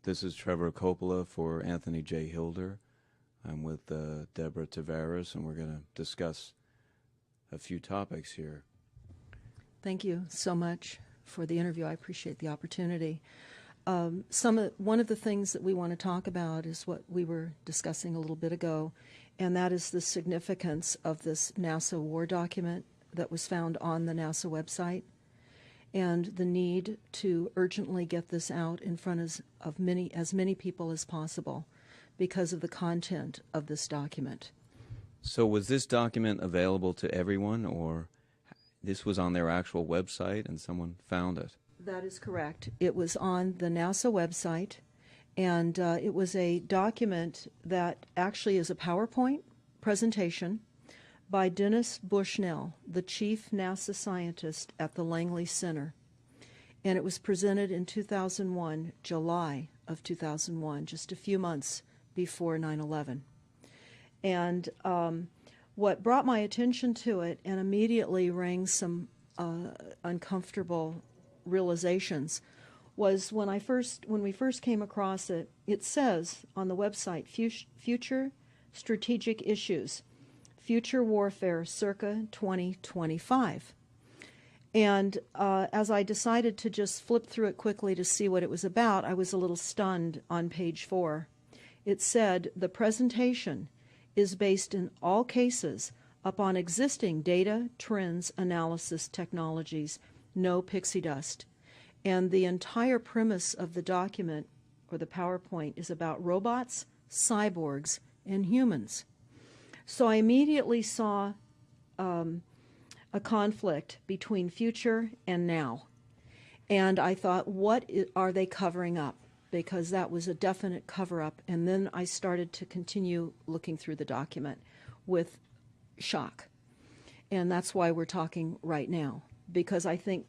This is Trevor Coppola for Anthony J. Hilder. I'm with Deborah Tavares, and we're going to discuss a few topics here. Thank you so much for the interview. I appreciate the opportunity. One of the things that we want to talk about is what we were discussing a little bit ago, and that is the significance of this NASA war document that was found on the NASA website, and the need to urgently get this out in front of as many people as possible because of the content of this document. So was this document available to everyone, or this was on their actual website and someone found it? That is correct. It was on the NASA website, and it was a document that actually is a PowerPoint presentation by Dennis Bushnell, the chief NASA scientist at the Langley Center. And it was presented in 2001, July of 2001, just a few months before 9/11. And what brought my attention to it and immediately rang some uncomfortable realizations was when we first came across it. It says on the website, Future Strategic Issues, Future Warfare circa 2025. And as I decided to just flip through it quickly to see what it was about, I was a little stunned on page 4. It said, the presentation is based in all cases upon existing data, trends, analysis technologies, no pixie dust. And the entire premise of the document, or the PowerPoint, is about robots, cyborgs, and humans. So I immediately saw a conflict between future and now. And I thought, what are they covering up? Because that was a definite cover-up. And then I started to continue looking through the document with shock. And that's why we're talking right now, because I think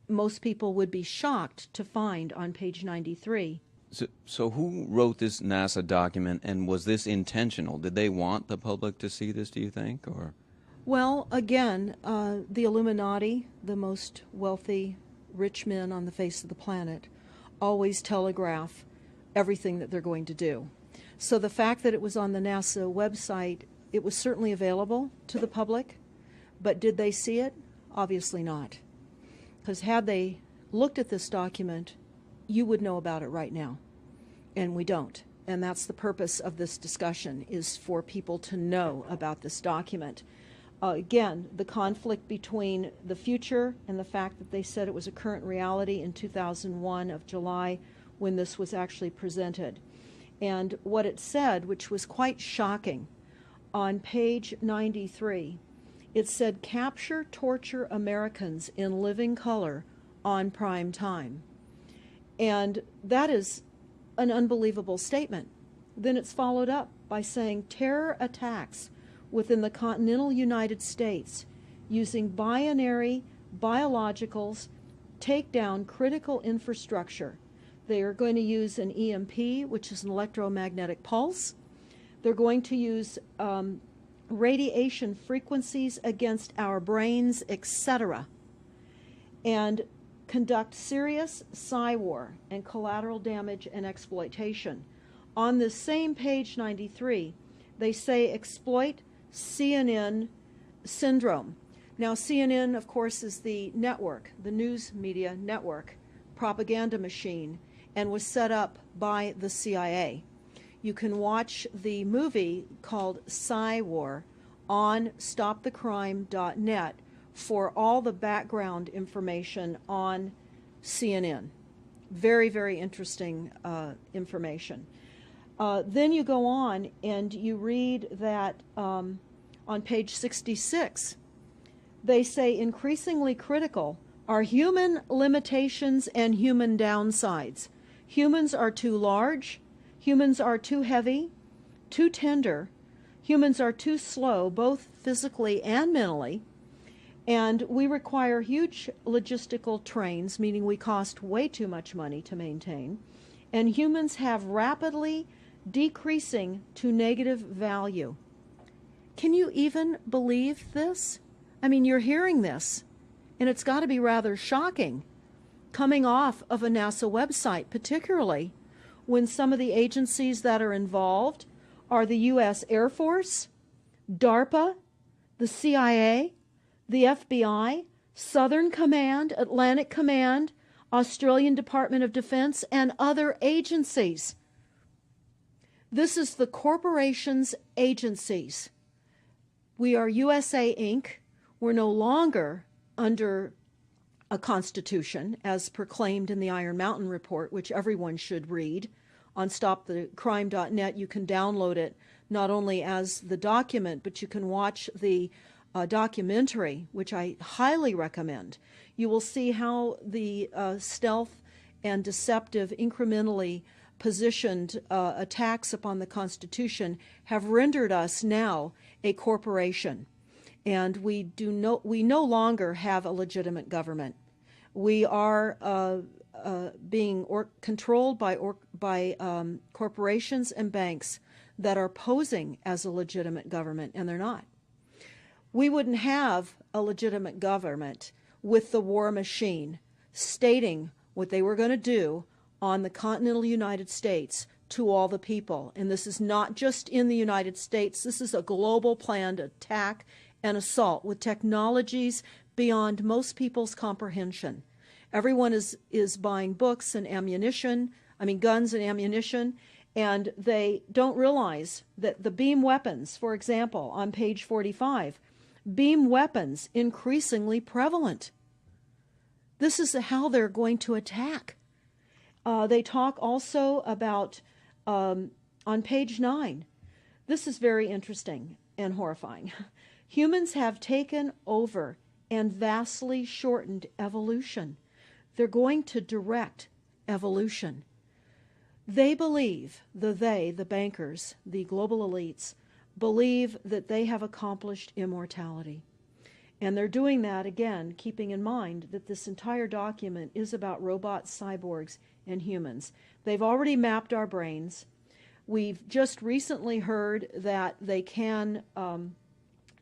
most people would be shocked to find on page 93. So who wrote this NASA document, and was this intentional? Did they want the public to see this, do you think? Or? Well, again, the Illuminati, the most wealthy, rich men on the face of the planet, always telegraph everything that they're going to do. So the fact that it was on the NASA website, it was certainly available to the public, but did they see it? Obviously not. Because had they looked at this document, you would know about it right now. And we don't. And that's the purpose of this discussion, is for people to know about this document. Again, the conflict between the future and the fact that they said it was a current reality in 2001 of July when this was actually presented. And what it said, which was quite shocking, on page 93, it said, capture, torture Americans in living color on prime time. And that is an unbelievable statement. Then it's followed up by saying terror attacks within the continental United States using binary biologicals take down critical infrastructure. They are going to use an EMP, which is an electromagnetic pulse. They're going to use radiation frequencies against our brains, etc., and conduct serious psy-war and collateral damage and exploitation. On this same page 93, they say exploit CNN syndrome. Now, CNN, of course, is the network, the news media network, propaganda machine, and was set up by the CIA. You can watch the movie called Psy-War on stopthecrime.net for all the background information on CNN. Very, very interesting information. Then you go on and you read that on page 66, they say increasingly critical are human limitations and human downsides. Humans are too large, humans are too heavy, too tender, humans are too slow, both physically and mentally, and we require huge logistical trains, meaning we cost way too much money to maintain, and humans have rapidly decreasing to negative value. Can you even believe this? I mean, you're hearing this, and it's got to be rather shocking coming off of a NASA website, particularly when some of the agencies that are involved are the U.S. Air Force, DARPA, the CIA, the FBI, Southern Command, Atlantic Command, Australian Department of Defense, and other agencies. This is the corporation's agencies. We are USA Inc. We're no longer under a constitution as proclaimed in the Iron Mountain Report, which everyone should read. On stopthecrime.net, you can download it not only as the document, but you can watch the documentary, which I highly recommend. You will see how the stealth and deceptive, incrementally positioned attacks upon the Constitution have rendered us now a corporation. And we no longer have a legitimate government. We are being controlled by corporations and banks that are posing as a legitimate government, and they're not. We wouldn't have a legitimate government with the war machine stating what they were going to do on the continental United States to all the people. And this is not just in the United States. This is a global planned attack and assault with technologies beyond most people's comprehension. Everyone is buying books and ammunition, guns and ammunition, and they don't realize that the beam weapons, for example, on page 45, beam weapons increasingly prevalent. This is how they're going to attack. They talk also about, on page 9, this is very interesting and horrifying. Humans have taken over and vastly shortened evolution. They're going to direct evolution. They believe, the bankers, the global elites, believe that they have accomplished immortality. And they're doing that, again, keeping in mind that this entire document is about robots, cyborgs, and humans. They've already mapped our brains. We've just recently heard that they can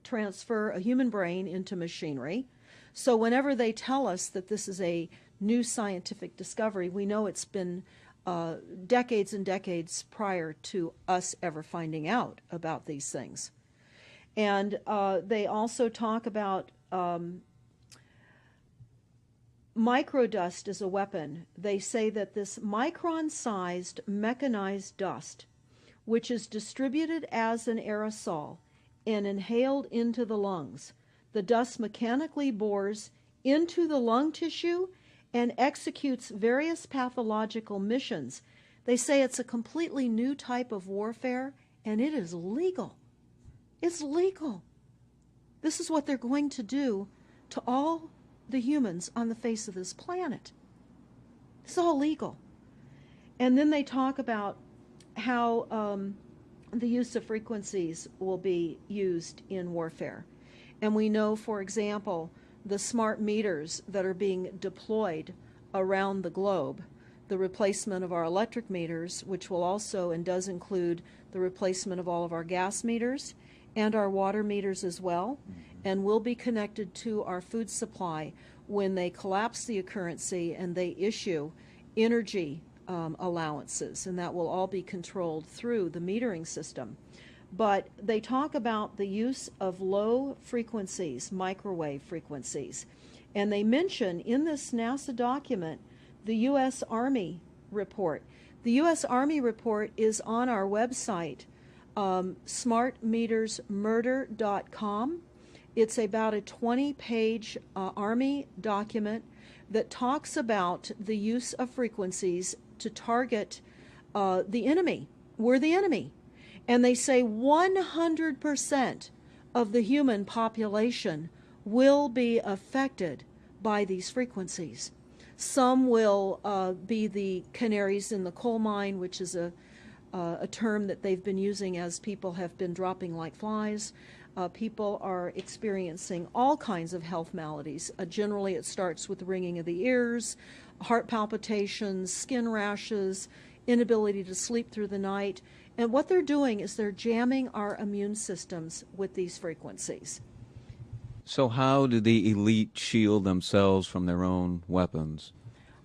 transfer a human brain into machinery. So whenever they tell us that this is a new scientific discovery, we know it's been decades and decades prior to us ever finding out about these things. And they also talk about microdust as a weapon. They say that this micron-sized mechanized dust, which is distributed as an aerosol and inhaled into the lungs, the dust mechanically bores into the lung tissue and executes various pathological missions. They say it's a completely new type of warfare, and it is legal. It's legal. This is what they're going to do to all the humans on the face of this planet. It's all legal. And then they talk about how the use of frequencies will be used in warfare. And we know, for example, the smart meters that are being deployed around the globe, the replacement of our electric meters, which will also and does include the replacement of all of our gas meters and our water meters as well, and will be connected to our food supply when they collapse the currency and they issue energy allowances, and that will all be controlled through the metering system. But they talk about the use of low frequencies, microwave frequencies, and they mention in this NASA document the U.S. Army report. The U.S. Army report is on our website, smartmetersmurder.com. It's about a 20-page Army document that talks about the use of frequencies to target the enemy. We're the enemy. And they say 100% of the human population will be affected by these frequencies. Some will be the canaries in the coal mine, which is a term that they've been using as people have been dropping like flies. People are experiencing all kinds of health maladies. Generally, it starts with the ringing of the ears, heart palpitations, skin rashes, inability to sleep through the night. And what they're doing is they're jamming our immune systems with these frequencies. So how do the elite shield themselves from their own weapons?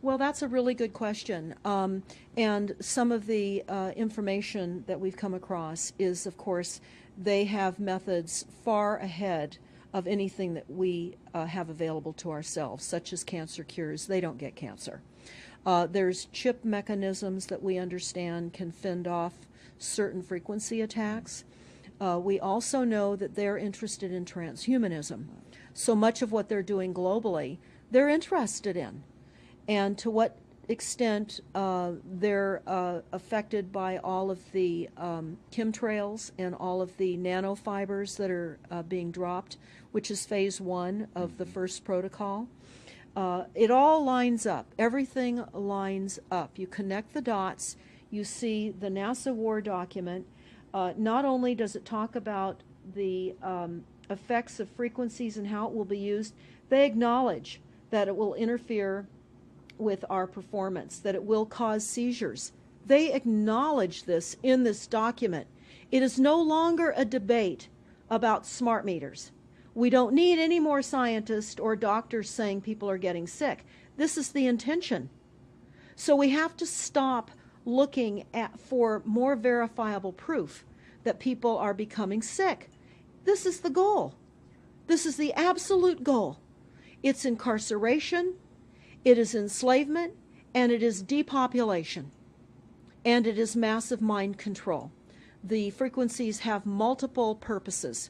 Well, that's a really good question. And some of the information that we've come across is, of course, they have methods far ahead of anything that we have available to ourselves, such as cancer cures. They don't get cancer. There's chip mechanisms that we understand can fend off certain frequency attacks. We also know that they're interested in transhumanism. So much of what they're doing globally, they're interested in. And to what extent they're affected by all of the chemtrails and all of the nanofibers that are being dropped, which is phase 1 of the first protocol. It all lines up. Everything lines up. You connect the dots. You see the NASA war document. Not only does it talk about the effects of frequencies and how it will be used, they acknowledge that it will interfere with our performance, that it will cause seizures. They acknowledge this in this document. It is no longer a debate about smart meters. We don't need any more scientists or doctors saying people are getting sick. This is the intention. So we have to stop looking for more verifiable proof that people are becoming sick. This is the goal. This is the absolute goal. It's incarceration, it is enslavement, and it is depopulation, and it is massive mind control. The frequencies have multiple purposes.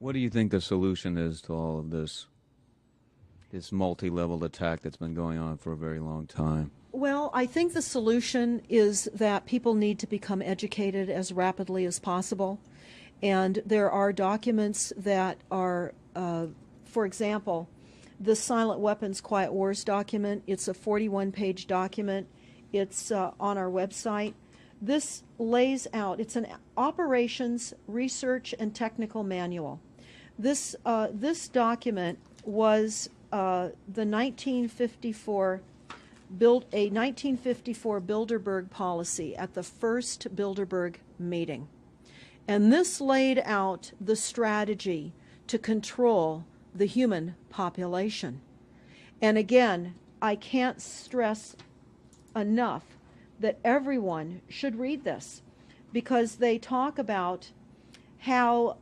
What do you think the solution is to all of this multi-level attack that's been going on for a very long time? Well, I think the solution is that people need to become educated as rapidly as possible. And there are documents that are, for example, the Silent Weapons Quiet Wars document. It's a 41-page document. It's on our website. This lays out, it's an operations, research, and technical manual. This document was the 1954 Bilderberg policy at the first Bilderberg meeting. And this laid out the strategy to control the human population. And again, I can't stress enough that everyone should read this, because they talk about how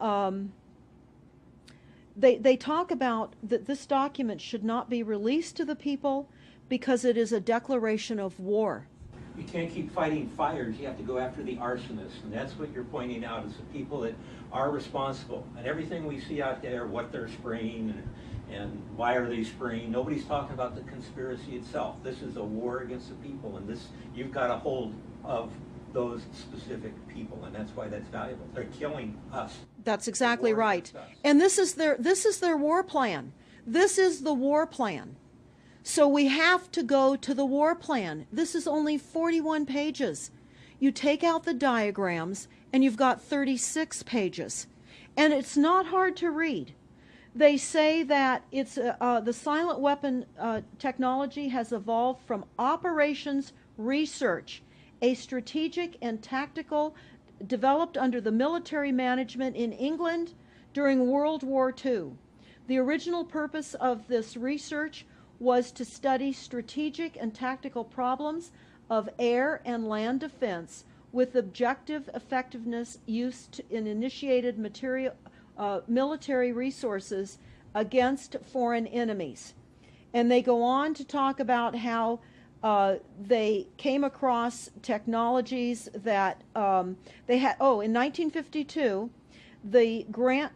they talk about that this document should not be released to the people because it is a declaration of war. You can't keep fighting fires. You have to go after the arsonists. And that's what you're pointing out, is the people that are responsible. And everything we see out there, what they're spraying and why are they spraying, nobody's talking about the conspiracy itself. This is a war against the people, and this, you've got a hold of those specific people, and that's why that's valuable. They're killing us. That's exactly right. And this is their war plan. This is the war plan. So we have to go to the war plan. This is only 41 pages. You take out the diagrams and you've got 36 pages. And it's not hard to read. They say that it's the silent weapon technology has evolved from operations research, a strategic and tactical developed under the military management in England during World War II. The original purpose of this research was to study strategic and tactical problems of air and land defense with objective effectiveness used in initiated military resources against foreign enemies. And they go on to talk about how they came across technologies that they had. Oh, in 1952, the grant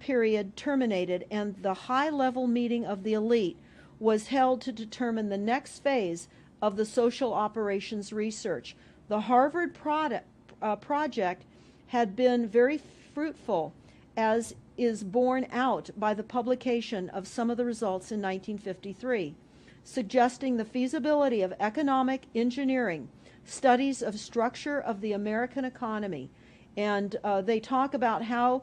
period terminated, and the high-level meeting of the elite was held to determine the next phase of the social operations research. The Harvard project had been very fruitful, as is borne out by the publication of some of the results in 1953, suggesting the feasibility of economic engineering, studies of structure of the American economy. And they talk about how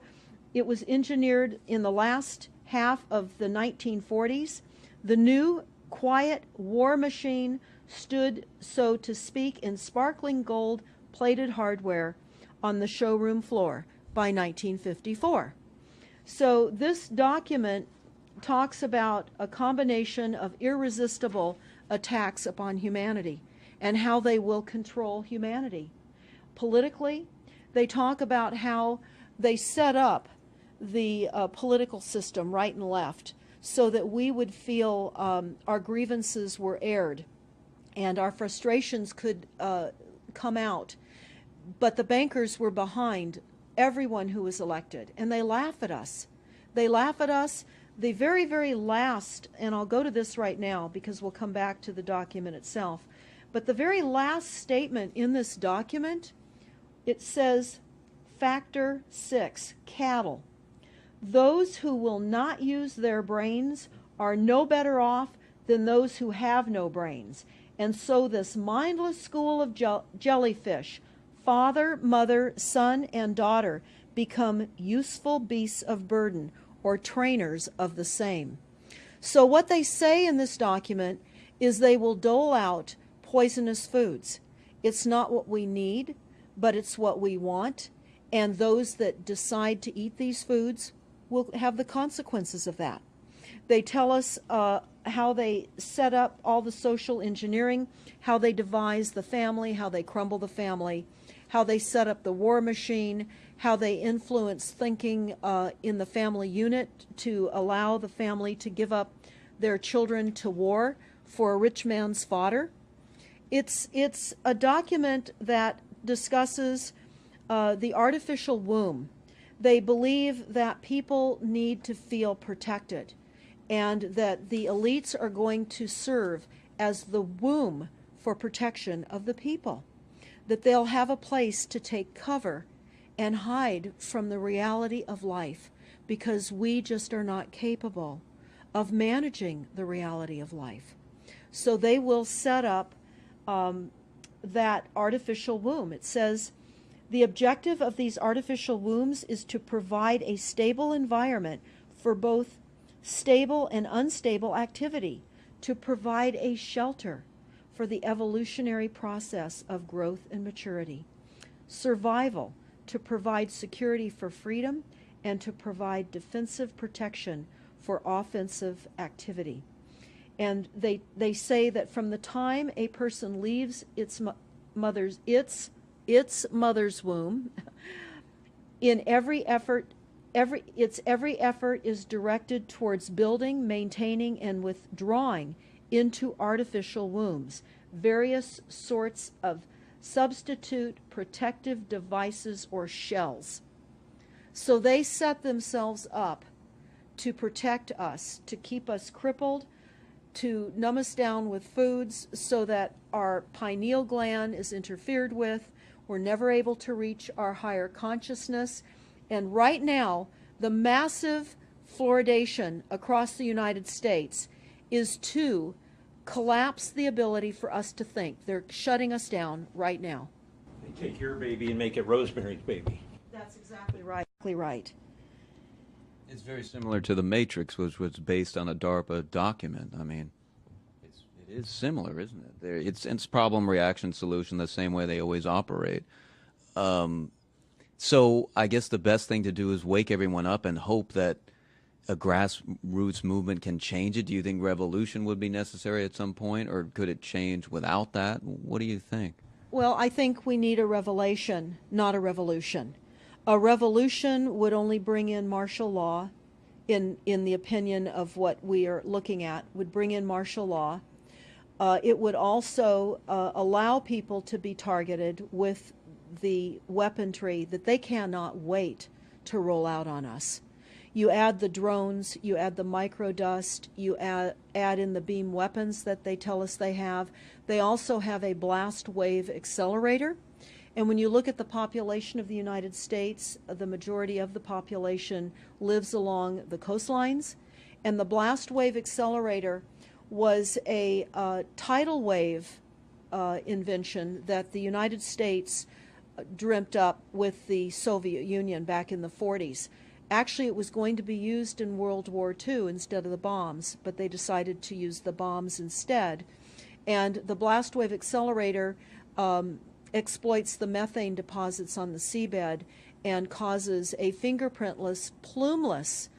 it was engineered in the last half of the 1940s. The new quiet war machine stood, so to speak, in sparkling gold-plated hardware on the showroom floor by 1954. So this document talks about a combination of irresistible attacks upon humanity and how they will control humanity. Politically, they talk about how they set up the political system, right and left, so that we would feel our grievances were aired and our frustrations could come out. But the bankers were behind everyone who was elected, and they laugh at us. They laugh at us. The very, very last, and I'll go to this right now because we'll come back to the document itself, but the very last statement in this document, it says, Factor 6, cattle. Those who will not use their brains are no better off than those who have no brains. And so this mindless school of jellyfish, father, mother, son, and daughter, become useful beasts of burden, or trainers of the same. So what they say in this document is they will dole out poisonous foods. It's not what we need, but it's what we want, and those that decide to eat these foods will have the consequences of that. They tell us how they set up all the social engineering, how they devise the family, how they crumble the family, how they set up the war machine, how they influence thinking in the family unit to allow the family to give up their children to war for a rich man's fodder. It's a document that discusses the artificial womb. They believe that people need to feel protected and that the elites are going to serve as the womb for protection of the people, that they'll have a place to take cover and hide from the reality of life because we just are not capable of managing the reality of life. So they will set up that artificial womb. It says, the objective of these artificial wombs is to provide a stable environment for both stable and unstable activity, to provide a shelter for the evolutionary process of growth and maturity. Survival, to provide security for freedom and to provide defensive protection for offensive activity. And they say that from the time a person leaves its mother's womb, in every effort is directed towards building, maintaining, and withdrawing into artificial wombs various sorts of substitute protective devices or shells. So they set themselves up to protect us, to keep us crippled, to numb us down with foods so that our pineal gland is interfered with. We're never able to reach our higher consciousness. And right now, the massive fluoridation across the United States is to collapse the ability for us to think. They're shutting us down right now. They take your baby and make it Rosemary's Baby. That's exactly right. It's very similar to The Matrix, which was based on a DARPA document. I mean, it is similar, isn't it? It's problem, reaction, solution, the same way they always operate. So I guess the best thing to do is wake everyone up and hope that a grassroots movement can change it. Do you think revolution would be necessary at some point, or could it change without that? What do you think? Well, I think we need a revelation, not a revolution. A revolution would only bring in martial law, in the opinion of what we are looking at, would bring in martial law. It would also allow people to be targeted with the weaponry that they cannot wait to roll out on us. You add the drones, you add the microdust, you add in the beam weapons that they tell us they have. They also have a blast wave accelerator. And when you look at the population of the United States, the majority of the population lives along the coastlines. And the blast wave accelerator was a tidal wave invention that the United States dreamt up with the Soviet Union back in the 40s. Actually, it was going to be used in World War II instead of the bombs, but they decided to use the bombs instead. And the blast wave accelerator exploits the methane deposits on the seabed and causes a fingerprintless, plumeless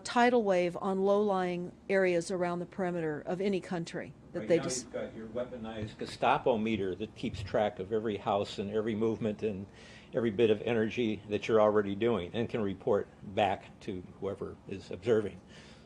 tidal wave on low-lying areas around the perimeter of any country that Right they now just. you've got your weaponized Gestapo meter that keeps track of every house and every movement and every bit of energy that you're already doing and can report back to whoever is observing.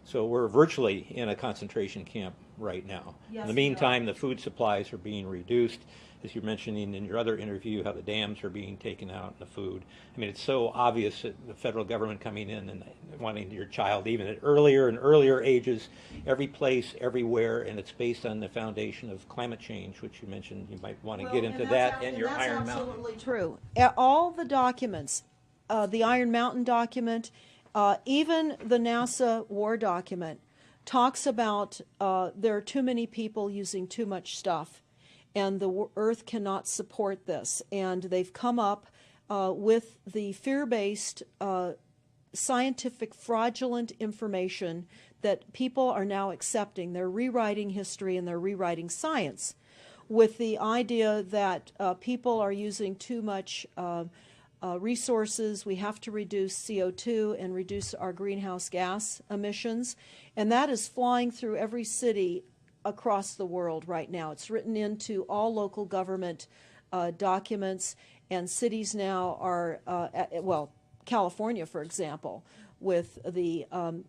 So we're virtually in a concentration camp right now. Yes, In the we are. meantime, the food supplies are being reduced. As you're mentioning in your other interview, how the dams are being taken out and the food. I mean, it's so obvious that the federal government coming in and wanting your child even at earlier and earlier ages, every place, everywhere, and it's based on the foundation of climate change, which you mentioned. You might want to get into that and your Iron Mountain. Absolutely true. All the documents, the Iron Mountain document, even the NASA war document, talks about there are too many people using too much stuff, and the Earth cannot support this. And they've come up with the fear-based, scientific, fraudulent information that people are now accepting. They're rewriting history and they're rewriting science with the idea that people are using too much resources. We have to reduce CO2 and reduce our greenhouse gas emissions. And that is flying through every city across the world right now. It's written into all local government documents, and cities now are, well, California, for example, with the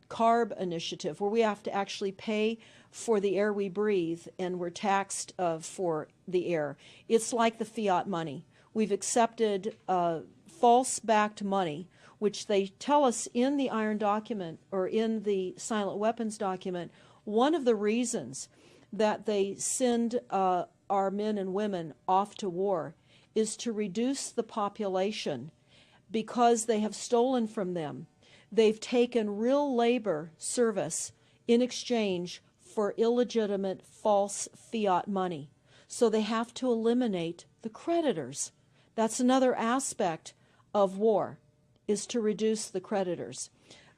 CARB initiative, where we have to actually pay for the air we breathe, and we're taxed for the air. It's like the fiat money. We've accepted false-backed money, which they tell us in the Iron document or in the Silent Weapons document. One of the reasons that they send our men and women off to war is to reduce the population because they have stolen from them. They've taken real labor service in exchange for illegitimate false fiat money. So they have to eliminate the creditors. That's another aspect of war, is to reduce the creditors.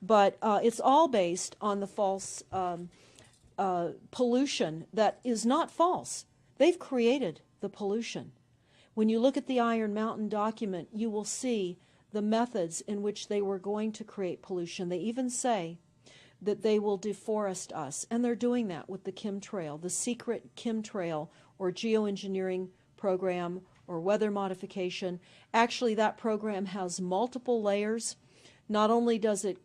But it's all based on the false pollution that is not false. They've created the pollution. When you look at the Iron Mountain document, you will see the methods in which they were going to create pollution. They even say that they will deforest us, and they're doing that with the chemtrail, the secret chemtrail or geoengineering program or weather modification. Actually, that program has multiple layers. Not only does it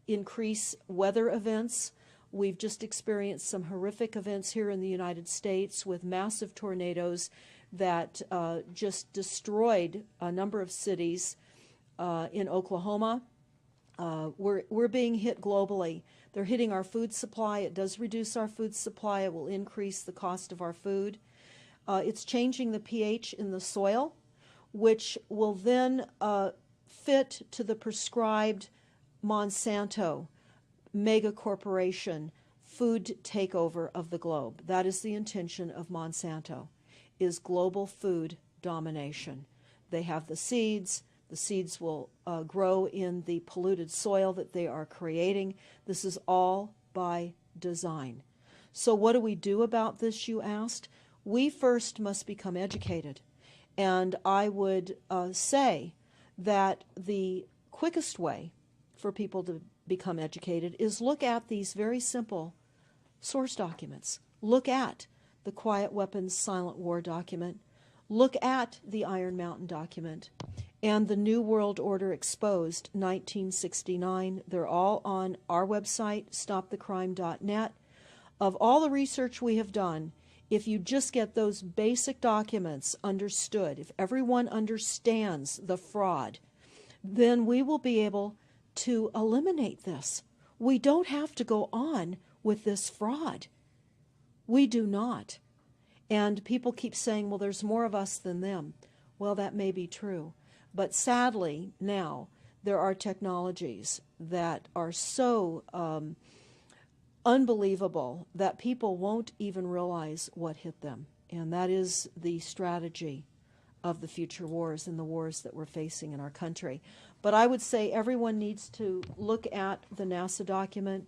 increase weather events, we've just experienced some horrific events here in the United States with massive tornadoes that just destroyed a number of cities in Oklahoma. We're being hit globally. They're hitting our food supply. It does reduce our food supply. It will increase the cost of our food. It's changing the pH in the soil, which will then fit to the prescribed Monsanto mega corporation food takeover of the globe. That is the intention of Monsanto, is global food domination. They have the seeds. The seeds will grow in the polluted soil that they are creating. This is all by design. So what do we do about this, you asked? We first must become educated. And I would say that the quickest way for people to become educated is look at these very simple source documents. Look at the Quiet Weapons Silent War document. Look at the Iron Mountain document and the New World Order Exposed 1969. They're all on our website, stopthecrime.net. Of all the research we have done, if you just get those basic documents understood, if everyone understands the fraud, then we will be able to eliminate this. We don't have to go on with this fraud. We do not. And people keep saying, well, there's more of us than them. Well, that may be true. But sadly, now, there are technologies that are so unbelievable that people won't even realize what hit them. And that is the strategy of the future wars and the wars that we're facing in our country. But I would say everyone needs to look at the NASA document.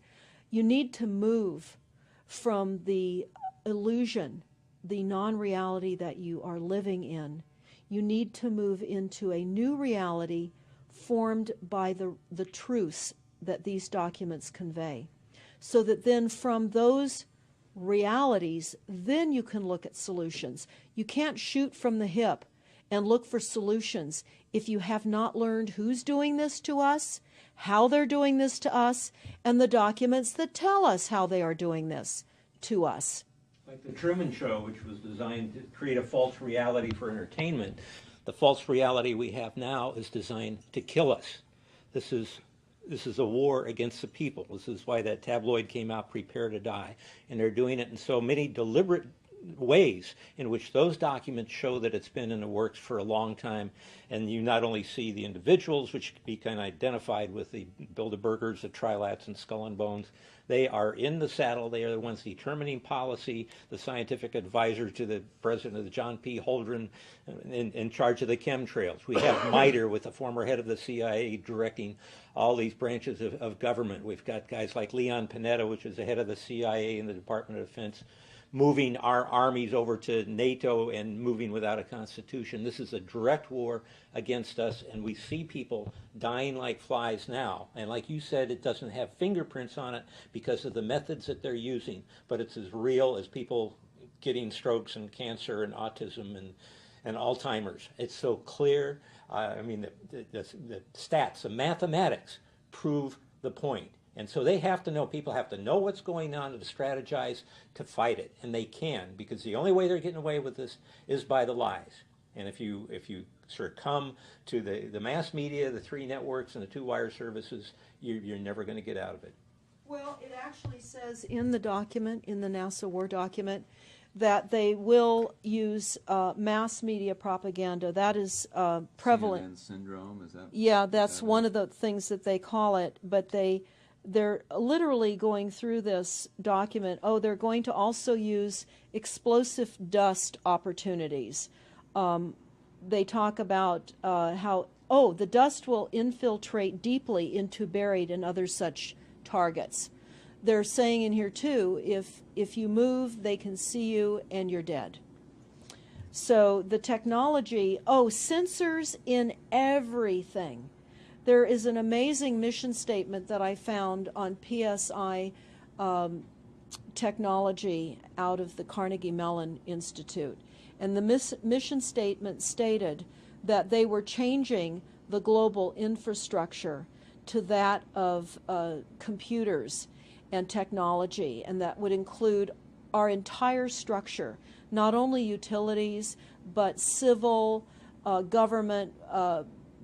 You need to move from the illusion, the non-reality that you are living in. You need to move into a new reality formed by the truths that these documents convey. So that then from those realities, then you can look at solutions. You can't shoot from the hip and look for solutions if you have not learned who's doing this to us, how they're doing this to us, and the documents that tell us how they are doing this to us. Like the Truman Show, which was designed to create a false reality for entertainment, the false reality we have now is designed to kill us. This is a war against the people. This is why that tabloid came out, Prepare to Die. And they're doing it in so many deliberate ways in which those documents show that it's been in the works for a long time. And you not only see the individuals, which can be kind of identified with the Bilderbergers, the Trilats, and Skull and Bones. They are in the saddle. They are the ones determining policy, the scientific advisor to the president of the John P. Holdren in charge of the chemtrails. We have MITRE with the former head of the CIA directing all these branches of government. We've got guys like Leon Panetta, which is the head of the CIA and the Department of Defense, moving our armies over to NATO and moving without a constitution. This is a direct war against us, and we see people dying like flies now. And like you said, it doesn't have fingerprints on it because of the methods that they're using, but it's as real as people getting strokes and cancer and autism and Alzheimer's. It's so clear. I mean, the stats, the mathematics prove the point. And so they have to know, people have to know what's going on to strategize to fight it. And they can, because the only way they're getting away with this is by the lies. And if you succumb to the mass media, the three networks, and the two wire services, you're never going to get out of it. Well, it actually says in the document, in the NASA War document, that they will use mass media propaganda. That is prevalent. CNN syndrome, is that? Yeah, that's one of the things that they call it. But they're literally going through this document. Oh, they're going to also use explosive dust opportunities. They talk about how, the dust will infiltrate deeply into buried and other such targets. They're saying in here, too, if you move, they can see you and you're dead. So the technology, sensors in everything. There is an amazing mission statement that I found on PSI technology out of the Carnegie Mellon Institute. And the mission statement stated that they were changing the global infrastructure to that of computers and technology, and that would include our entire structure, not only utilities, but civil, government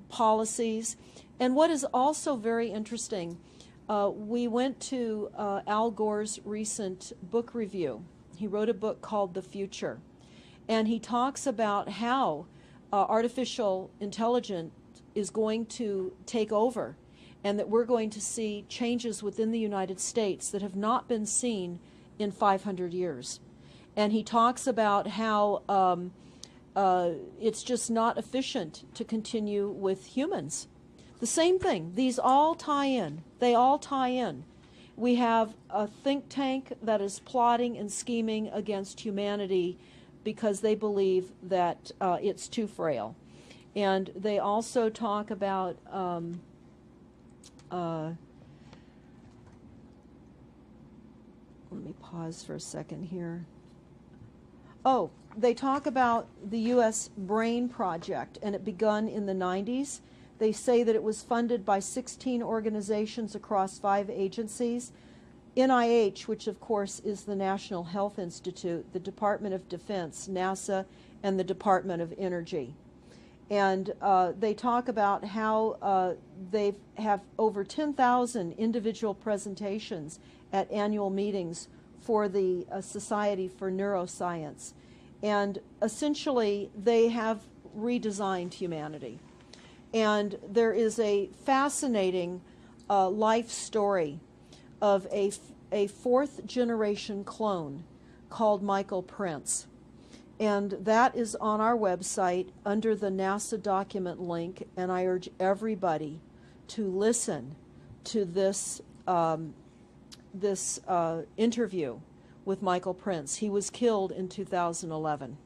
policies. And what is also very interesting, we went to Al Gore's recent book review. He wrote a book called The Future, and he talks about how artificial intelligence is going to take over, and that we're going to see changes within the United States that have not been seen in 500 years. And he talks about how it's just not efficient to continue with humans. The same thing. These all tie in. They all tie in. We have a think tank that is plotting and scheming against humanity because they believe that it's too frail. And they also talk about let me pause for a second here. They talk about the U.S. Brain Project, and it begun in the 90s. They say that it was funded by 16 organizations across 5 agencies. NIH, which of course is the National Health Institute, the Department of Defense, NASA, and the Department of Energy. And they talk about how they have over 10,000 individual presentations at annual meetings for the Society for Neuroscience. And essentially, they have redesigned humanity. And there is a fascinating life story of a 4th generation clone called Michael Prince. And that is on our website under the NASA document link, and I urge everybody to listen to this interview with Michael Prince. He was killed in 2011,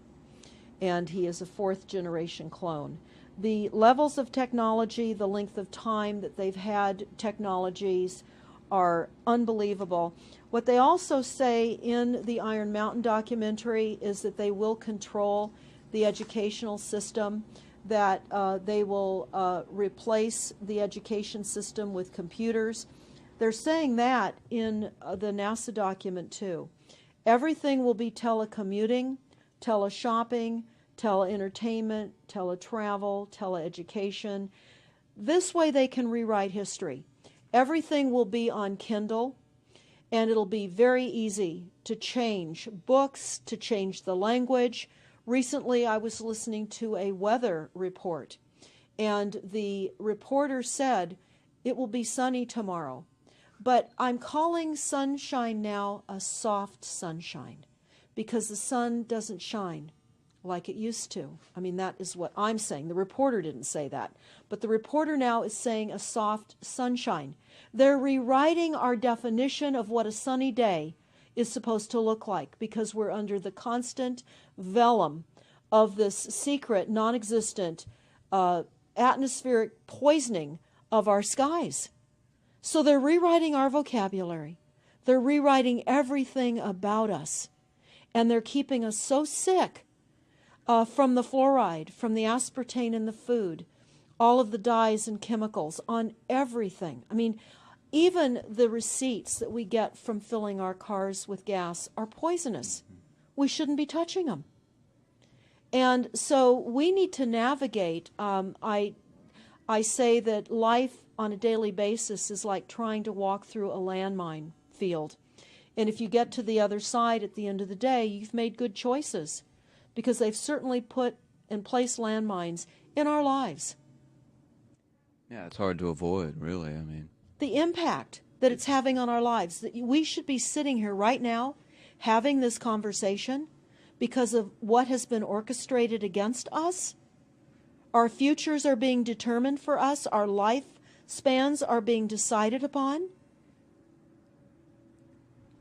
and he is a 4th generation clone. The levels of technology, the length of time that they've had technologies are unbelievable. What they also say in the Iron Mountain documentary is that they will control the educational system, that they will replace the education system with computers. They're saying that in the NASA document too. Everything will be telecommuting, teleshopping, tele-entertainment, tele-travel, tele-education. This way they can rewrite history. Everything will be on Kindle, and it'll be very easy to change books, to change the language. Recently, I was listening to a weather report, and the reporter said, it will be sunny tomorrow. But I'm calling sunshine now a soft sunshine, because the sun doesn't shine like it used to. I mean, that is what I'm saying. The reporter didn't say that. But the reporter now is saying a soft sunshine. They're rewriting our definition of what a sunny day is supposed to look like, because we're under the constant vellum of this secret, non-existent atmospheric poisoning of our skies. So they're rewriting our vocabulary. They're rewriting everything about us. And they're keeping us so sick from the fluoride, from the aspartame in the food, all of the dyes and chemicals on everything. I mean, even the receipts that we get from filling our cars with gas are poisonous. We shouldn't be touching them. And so we need to navigate. I say that life on a daily basis is like trying to walk through a landmine field. And if you get to the other side at the end of the day, you've made good choices, because they've certainly put and placed landmines in our lives. Yeah, it's hard to avoid, really. I mean, The impact that it's having on our lives, that we should be sitting here right now having this conversation because of what has been orchestrated against us. Our futures are being determined for us. Our lifespans are being decided upon.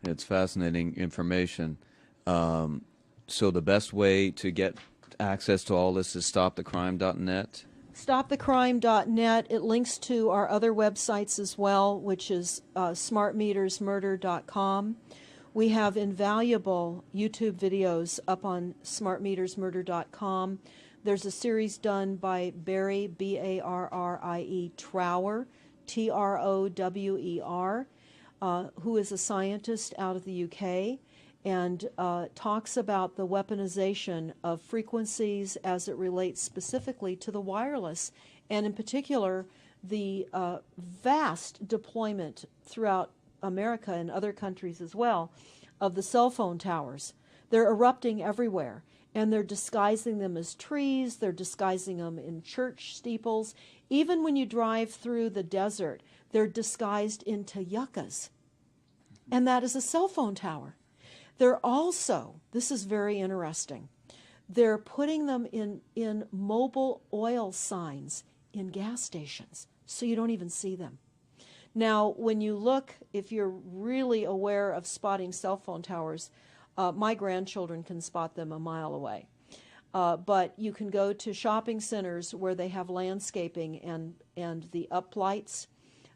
it's fascinating information. So the best way to get access to all this is stopthecrime.net. StopTheCrime.net. It links to our other websites as well, which is smartmetersmurder.com. We have invaluable YouTube videos up on smartmetersmurder.com. There's a series done by Barry, B-A-R-R-I-E, Trower, T-R-O-W-E-R, who is a scientist out of the UK, and talks about the weaponization of frequencies as it relates specifically to the wireless, and in particular, the vast deployment throughout America and other countries as well of the cell phone towers. They're erupting everywhere, and they're disguising them as trees, they're disguising them in church steeples. Even when you drive through the desert, they're disguised into yuccas, and that is a cell phone tower. They're also, this is very interesting, they're putting them in mobile oil signs in gas stations, so you don't even see them. Now, when you look, if you're really aware of spotting cell phone towers, my grandchildren can spot them a mile away. But you can go to shopping centers where they have landscaping and the uplights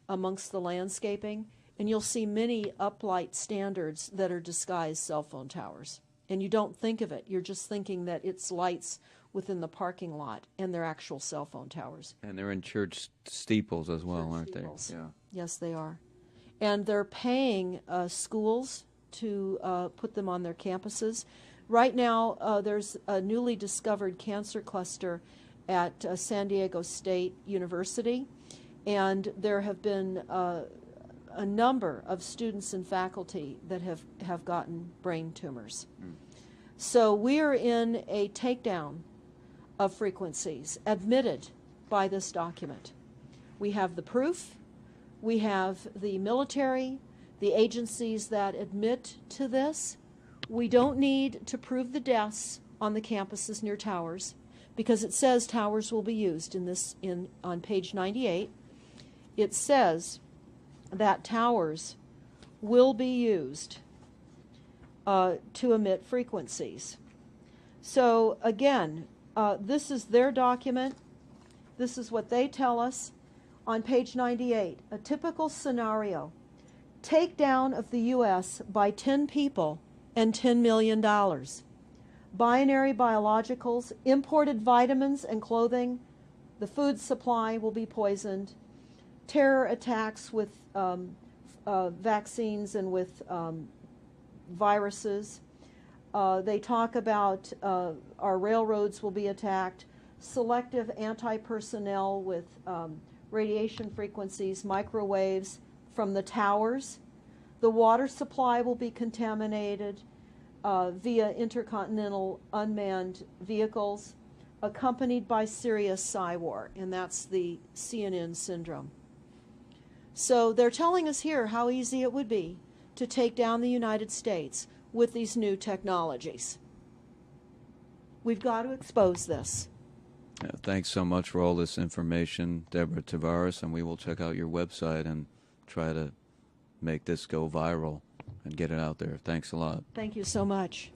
amongst the landscaping, and you'll see many uplight standards that are disguised cell phone towers. And you don't think of it. You're just thinking that it's lights within the parking lot, and they're actual cell phone towers. And they're in church steeples as well, Church aren't steeples. they? Yeah. Yes, they are. And they're paying schools to put them on their campuses. Right now, there's a newly discovered cancer cluster at San Diego State University, and there have been a number of students and faculty that have gotten brain tumors. So we are in a takedown of frequencies admitted by this document. We have the proof, we have the military, the agencies that admit to this. We don't need to prove the deaths on the campuses near towers, because it says towers will be used on page 98. It says that towers will be used to emit frequencies. So again, this is their document. This is what they tell us on page 98. A typical scenario: takedown of the U.S. by 10 people and $10 million. Binary biologicals, imported vitamins and clothing, the food supply will be poisoned. Terror attacks with vaccines and with viruses. They talk about our railroads will be attacked. Selective anti-personnel with radiation frequencies, microwaves from the towers. The water supply will be contaminated via intercontinental unmanned vehicles, accompanied by serious PSYWAR, and that's the CNN syndrome. So they're telling us here how easy it would be to take down the United States with these new technologies. We've got to expose this. Yeah, thanks so much for all this information, Deborah Tavares, and we will check out your website and try to make this go viral and get it out there. Thanks a lot. Thank you so much.